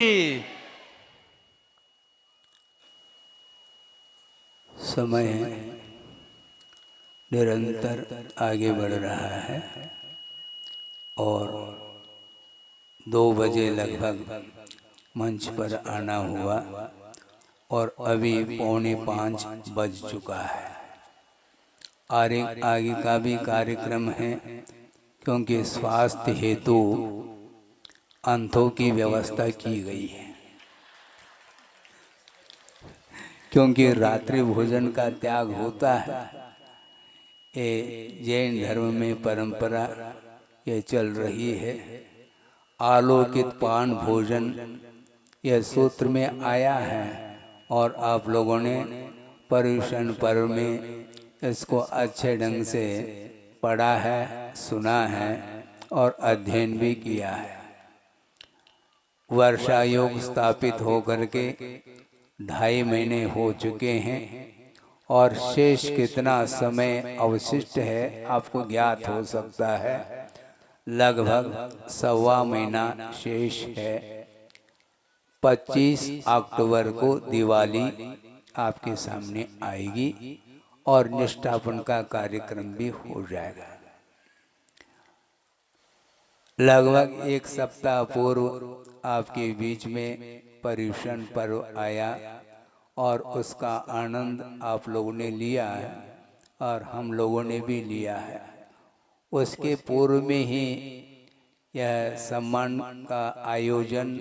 समय निरंतर आगे बढ़ रहा है और 2 बजे लगभग मंच पर आना हुआ और अभी 4:45 बज चुका है। आगे का भी कार्यक्रम है क्योंकि स्वास्थ्य हेतु अंतों की व्यवस्था की गई है, क्योंकि रात्रि भोजन का त्याग होता है। ये जैन धर्म में परंपरा ये चल रही है। आलोकित पान भोजन यह सूत्र में आया है और आप लोगों ने पर्युषण पर्व में इसको अच्छे ढंग से पढ़ा है, सुना है और अध्ययन भी किया है। वर्षा योग स्थापित होकर के 2.5 महीने हो चुके हैं और शेष कितना समय अवशिष्ट है आपको ज्ञात हो सकता है। लगभग 1.25 महीना शेष है। 25 अक्टूबर को दिवाली आपके सामने आएगी और निष्ठापन का कार्यक्रम भी हो जाएगा। लगभग 1 सप्ताह पूर्व आपके बीच में पर्युषण पर्व आया और उसका आनंद आप लोगों ने लिया है और हम लोगों ने भी लिया है। उसके पूर्व में ही यह सम्मान का आयोजन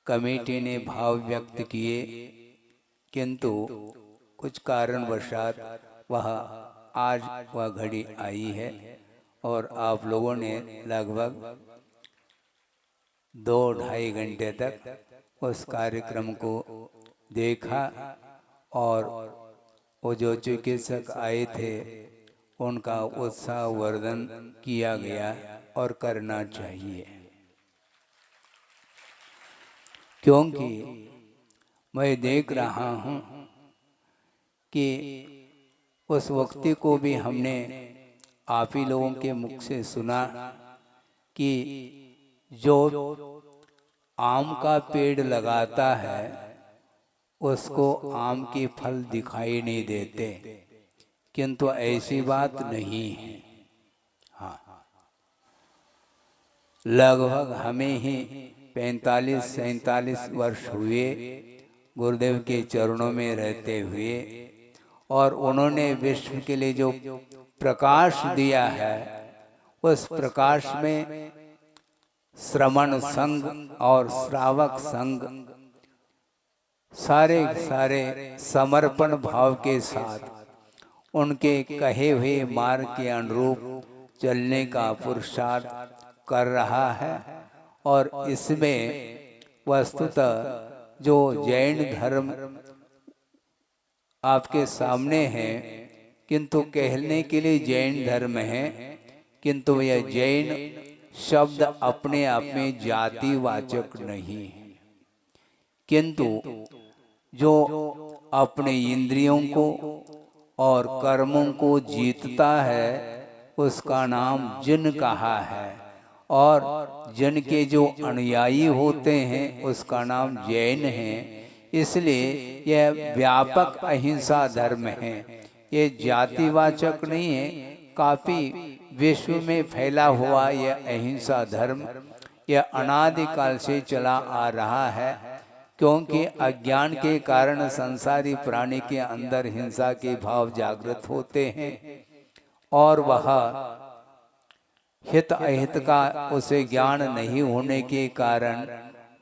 कमेटी ने भाव व्यक्त किए, किंतु कुछ कारणवशात आज वह घड़ी आई है और आप लोगों ने लगभग 2-2.5 घंटे तक उस कार्यक्रम को देखा और वो जो चिकित्सक आए थे उनका उत्साहवर्धन किया गया और करना चाहिए, क्योंकि मैं देख रहा हूँ कि उस व्यक्ति को भी हमने आप ही लोगों के मुख से सुना कि जो आम का पेड़ लगाता है उसको आम के फल दिखाई नहीं देते, किंतु ऐसी बात नहीं है। हाँ, लगभग हमें ही 45-47 वर्ष हुए गुरुदेव के चरणों में रहते हुए, और उन्होंने विश्व के लिए जो प्रकाश दिया है उस प्रकाश में श्रवण संघ और श्रावक संघ सारे समर्पण भाव के साथ उनके कहे हुए मार्ग के अनुरूप चलने का पुरुषार्थ कर रहा है। और इसमें वस्तुतः जो जैन धर्म आपके सामने है, किंतु कहने के लिए जैन धर्म है, किंतु यह जैन शब्द अपने आप में जातिवाचक नहीं है, किंतु जो अपने इंद्रियों को और कर्मों को जीतता है उसका नाम जिन कहा है, और जिन के जो अनुयायी होते हैं उसका नाम जैन है। इसलिए यह व्यापक अहिंसा धर्म है, ये जातिवाचक नहीं है। काफी विश्व में फैला हुआ यह अहिंसा धर्म यह अनादिकाल से चला आ रहा है, क्योंकि अज्ञान के कारण संसारी प्राणी के अंदर हिंसा के भाव जागृत होते हैं और वह हित अहित का उसे ज्ञान नहीं होने के कारण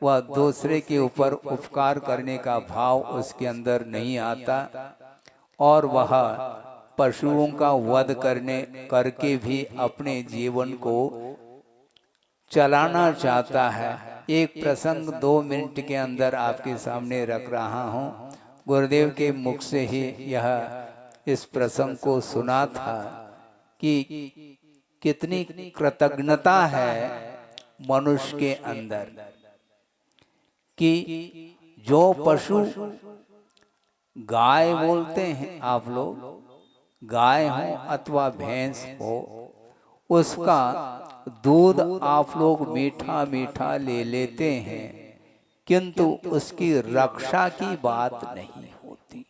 वह दूसरे के ऊपर उपकार करने का भाव उसके अंदर नहीं आता और वह पशुओं का वध करके भी अपने जीवन को चलाना चाहता है। एक प्रसंग 2 मिनट के अंदर आपके सामने रख रहा हूँ। गुरुदेव के मुख से ही यह इस प्रसंग को सुना था कि कितनी कृतज्ञता है मनुष्य के अंदर कि जो पशु गाय बोलते हैं आप लोग, गाय हो अथवा भैंस हो, उसका दूध आप लोग मीठा मीठा ले लेते हैं, किंतु उसकी रक्षा की बात नहीं होती।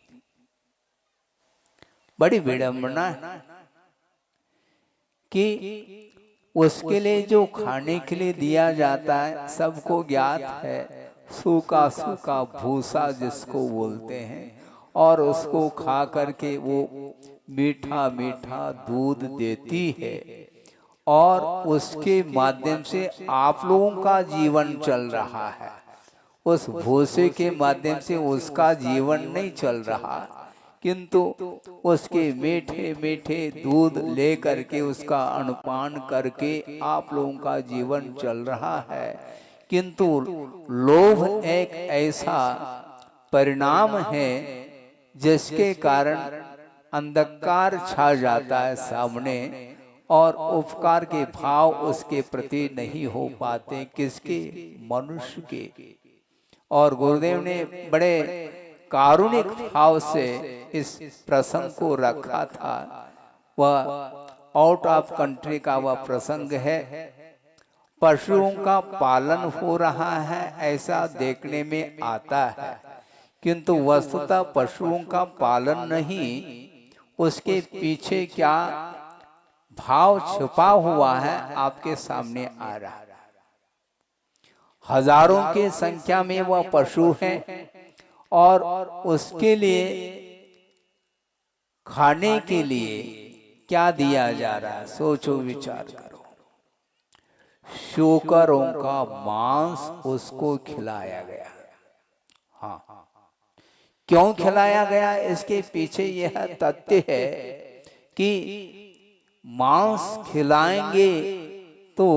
बड़ी विडंबना है कि उसके लिए जो खाने के लिए दिया जाता है, सबको ज्ञात है, सूखा सूखा भूसा जिसको बोलते हैं, और उसको खा करके वो मीठा मीठा दूध देती है, और उसके माध्यम से आप लोगों का जीवन चल रहा है। उस भूसे के माध्यम से उसका जीवन नहीं चल रहा, किंतु उसके मीठे मीठे दूध ले करके उसका अनुपान करके आप लोगों का जीवन चल रहा है। किंतु लोभ एक ऐसा परिणाम है जिसके कारण अंधकार छा जाता है सामने, और उपकार के भाव उसके प्रति नहीं हो पाते, किसके? मनुष्य के। और गुरुदेव ने बड़े कारुणिक भाव से इस प्रसंग को रखा था। वह आउट ऑफ कंट्री का वह प्रसंग है। पशुओं का पालन हो रहा है ऐसा देखने में आता है, किंतु वस्तुतः पशुओं का पालन नहीं, उसके पीछे क्या भाव छुपा हुआ है आपके सामने आ रहा है। हजारों की संख्या में वह पशु हैं, और उसके लिए खाने के लिए क्या दिया जा रहा है? सोचो, विचार करो। शूकरों का मांस उसको खिलाया गया। हाँ, क्यों खिलाया गया? इसके पीछे यह तथ्य है कि मांस खिलाएंगे तो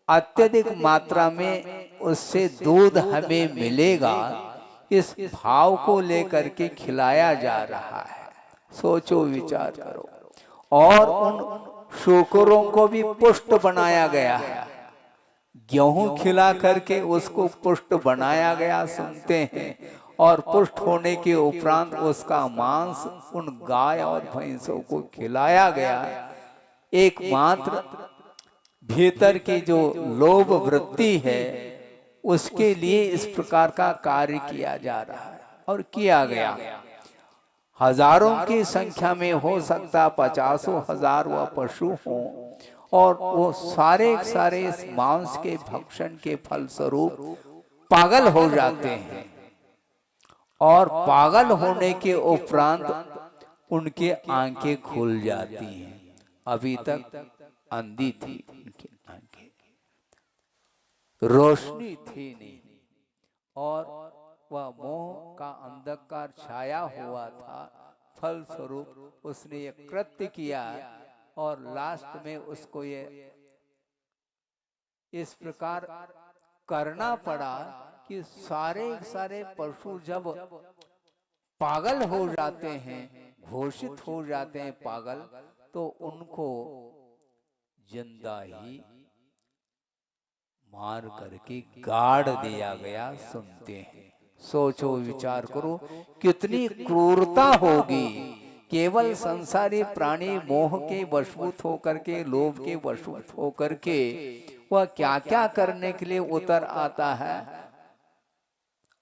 अत्यधिक मात्रा में उससे दूध हमें मिलेगा, इस भाव को लेकर के खिलाया जा रहा है। सोचो, विचार करो। और उन शूकरों को भी पुष्ट बनाया गया है। गेहूं खिला करके उसको पुष्ट बनाया गया, सुनते हैं। और पुष्ट होने के उपरांत उसका मांस उन गाय और भैंसों को खिलाया गया। एकमात्र भीतर की जो लोभ वृत्ति है उसके लिए इस प्रकार का कार्य किया जा रहा है, और किया गया। हजारों की संख्या में, हो सकता 50,000 वह पशु हों, और वो सारे सारे इस मांस के भक्षण के फलस्वरूप पागल हो जाते हैं, और पागल होने के उपरांत उनके आंखें खुल जाती हैं। अभी तक अंधी थी उनकी आंखें, रोशनी थी नहीं, और वह मोह का अंधकार छाया हुआ था। फल स्वरूप उसने ये कृत्य किया, और लास्ट में उसको ये इस प्रकार करना पड़ा कि सारे सारे पशु जब पागल हो जाते हैं, घोषित हो जाते हैं पागल, तो उनको जिंदा ही मार करके गाड़ दिया गया, सुनते हैं। सोचो, विचार करो, कितनी क्रूरता होगी। केवल संसारी प्राणी मोह के वशभूत होकर के, लोभ के वशभूत होकर के वह क्या क्या करने के लिए उतर आता है,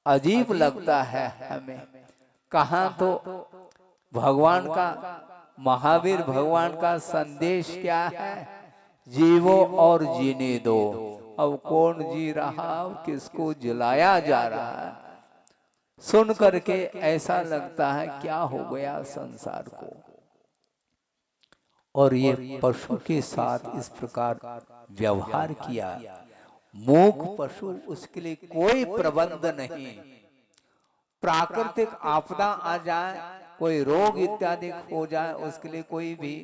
अजीब लगता है हमें। कहाँ तो भगवान का, महावीर भगवान का संदेश क्या है? जीवो और जीने दो। अब कौन जी रहा, किसको जलाया जा रहा है? सुन करके ऐसा लगता है क्या हो गया संसार को। और ये पशु के साथ इस प्रकार व्यवहार किया। मूक पशु, उसके लिए कोई प्रबंध नहीं। प्राकृतिक आपदा आ जाए, कोई रोग इत्यादि हो जाए, उसके लिए कोई भी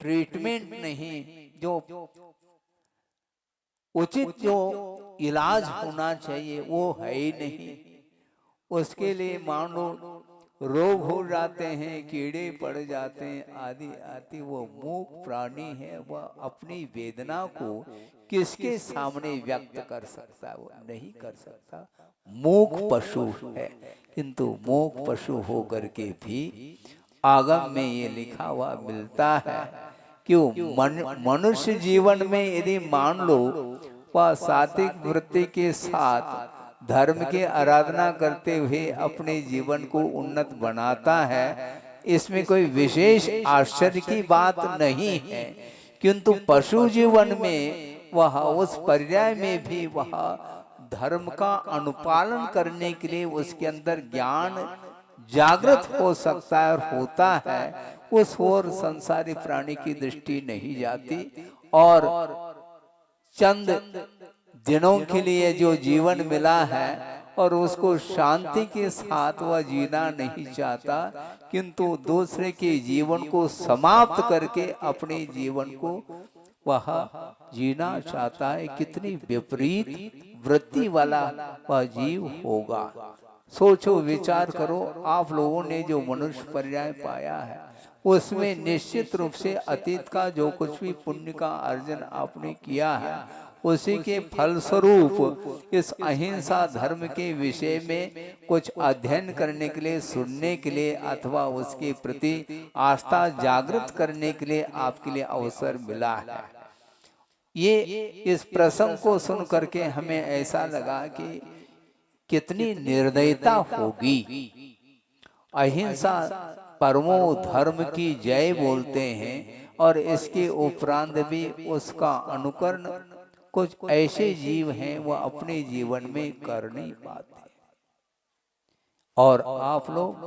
ट्रीटमेंट नहीं, जो उचित जो इलाज होना चाहिए वो है ही नहीं। उसके लिए मान लो रोग हो जाते हैं, कीड़े पड़ जाते हैं, आदि आदि। वो मूक प्राणी है, वह अपनी वेदना को किसके सामने व्यक्त कर सकता है? वो नहीं कर सकता। मूक पशु है, किंतु मूक पशु होकर के भी आगम में ये लिखा हुआ मिलता है क्यों मनुष्य जीवन में यदि मान लो वह सात्विक वृत्ति के साथ धर्म की आराधना करते हुए अपने जीवन को उन्नत बनाता है, इसमें कोई विशेष आश्चर्य की बात नहीं है। किंतु पशु जीवन में वह उस पर्याय में भी वह धर्म का अनुपालन करने के लिए उसके अंदर ज्ञान जागृत हो सकता है और होता है, उस ओर संसारी प्राणी की दृष्टि नहीं जाती और चंद दिनों के लिए जो जीवन मिला है और उसको शांति के साथ वह जीना नहीं चाहता, किंतु दूसरे के जीवन को समाप्त करके अपने जीवन को वह जीना चाहता है। कितनी विपरीत वृत्ति वाला वह जीव होगा। सोचो, विचार करो, आप लोगों ने जो मनुष्य पर्याय पाया है उसमें निश्चित रूप से अतीत का जो कुछ भी पुण्य का अर्जन आपने किया है उसी के फलस्वरूप इस अहिंसा धर्म के विषय में कुछ अध्ययन करने के लिए, सुनने के लिए अथवा उसके प्रति आस्था जागृत करने के लिए आपके लिए अवसर मिला है। ये इस प्रसंग को सुन करके हमें ऐसा लगा कि कितनी निर्दयता होगी। अहिंसा परमो धर्म की जय बोलते हैं और इसके उपरांत भी उसका अनुकरण कुछ ऐसे जीव हैं वह अपने जीवन में कर नहीं पाते। और आप लोग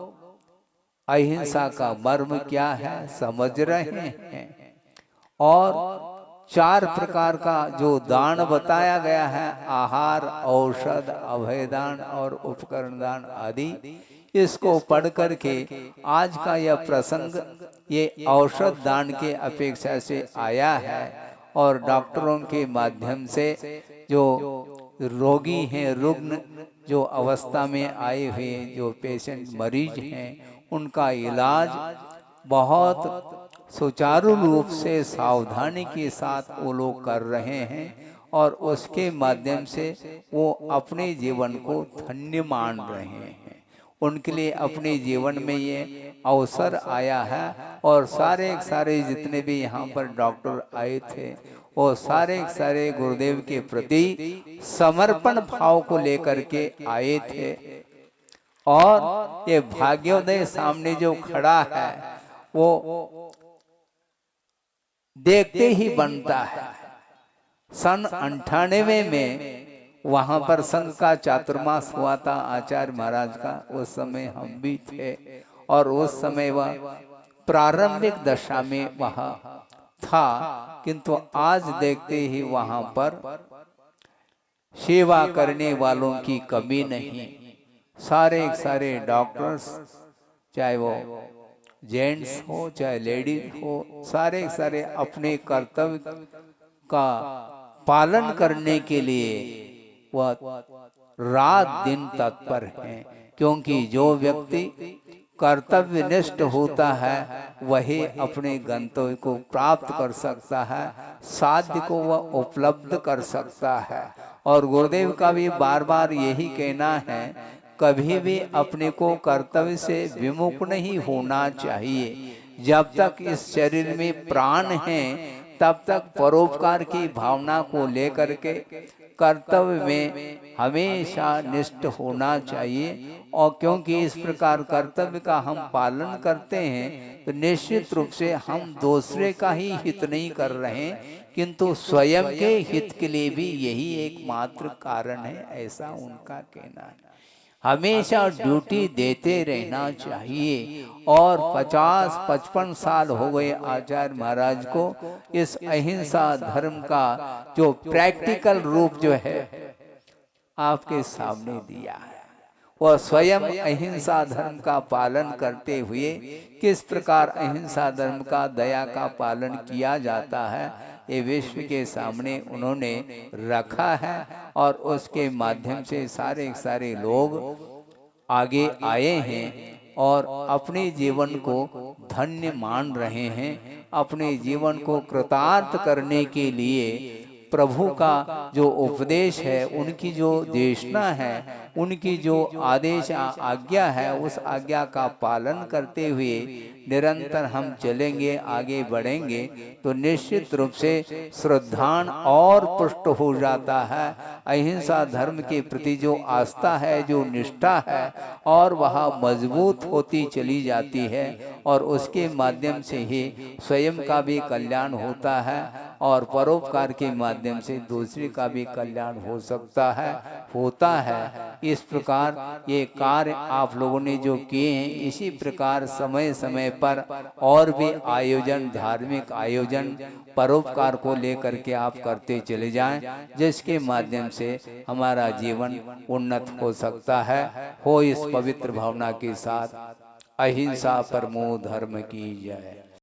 अहिंसा का मर्म क्या है समझ रहे हैं। और 4 प्रकार का जो दान बताया गया है, आहार, औषध, अभयदान और उपकरण दान आदि, इसको पढ़ करके आज का यह प्रसंग ये औषध दान के अपेक्षा से आया है और डॉक्टरों के माध्यम से जो रोगी हैं, रुग्ण जो अवस्था में आए हुए जो पेशेंट मरीज हैं, उनका इलाज बहुत सुचारू रूप से सावधानी के साथ वो लोग कर रहे हैं और उसके माध्यम से वो अपने जीवन को धन्य मान रहे हैं। उनके लिए अपने जीवन में ये अवसर आया है और सारे जितने भी यहाँ पर डॉक्टर आए थे वो सारे गुरुदेव के प्रति समर्पण भाव को लेकर के आए थे। और ये भाग्योदय सामने जो खड़ा है वो देखते ही बनता है। सन 98 में वहां पर संघ का चातुर्मास हुआ था आचार्य महाराज का, उस समय हम भी थे और उस समय वह प्रारंभिक दशा में वहां था, किंतु आज देखते ही वहां पर सेवा करने वालों की कमी नहीं। सारे डॉक्टर्स, चाहे वो जेंट्स हो चाहे लेडीज हो, सारे अपने कर्तव्य का पालन करने के लिए वह रात दिन तत्पर हैं। क्योंकि जो व्यक्ति कर्तव्यनिष्ठ होता है वही अपने गंतव्य को प्राप्त कर सकता है, साध्य को वह उपलब्ध कर सकता है। और गुरुदेव का भी बार बार यही कहना है, कभी भी अपने को कर्तव्य से विमुख नहीं होना चाहिए। जब तक इस शरीर में प्राण है तब तक परोपकार की भावना को लेकर के कर्तव्य में हमेशा निष्ठ होना चाहिए। और क्योंकि इस प्रकार कर्तव्य का हम पालन करते हैं तो निश्चित रूप से हम दूसरे का ही हित नहीं कर रहे हैं, किंतु स्वयं के हित के लिए भी यही एकमात्र कारण है, ऐसा उनका कहना है। हमेशा ड्यूटी देते रहना चाहिए। और 50-55 साल हो गए आचार्य महाराज को इस अहिंसा धर्म का जो प्रैक्टिकल रूप जो है आपके सामने दिया है। वह स्वयं अहिंसा धर्म का पालन करते हुए किस प्रकार अहिंसा धर्म का, दया का पालन किया जाता है, ये विश्व के सामने उन्होंने रखा है। और उसके माध्यम से सारे लोग आगे आए हैं और अपने जीवन को धन्य मान रहे हैं। अपने जीवन को कृतार्थ करने के लिए प्रभु का जो उपदेश है, उनकी जो देशना है, उनकी जो आदेश आज्ञा है, उस आज्ञा का पालन करते हुए निरंतर हम चलेंगे, आगे बढ़ेंगे, तो निश्चित रूप से श्रद्धान और पुष्ट हो जाता है। अहिंसा धर्म के प्रति जो आस्था है, जो निष्ठा है, और वह मजबूत होती चली जाती है, और उसके माध्यम से ही स्वयं का भी कल्याण होता है और परोपकार के माध्यम से दूसरे का भी कल्याण हो सकता है, होता है। इस प्रकार ये कार्य आप लोगों ने जो किए हैं, इसी प्रकार समय समय पर और भी आयोजन, धार्मिक आयोजन, परोपकार को लेकर के आप करते चले जाएं, जिसके माध्यम से हमारा जीवन उन्नत हो सकता है। हो इस पवित्र भावना के साथ। अहिंसा परमो धर्म की जय।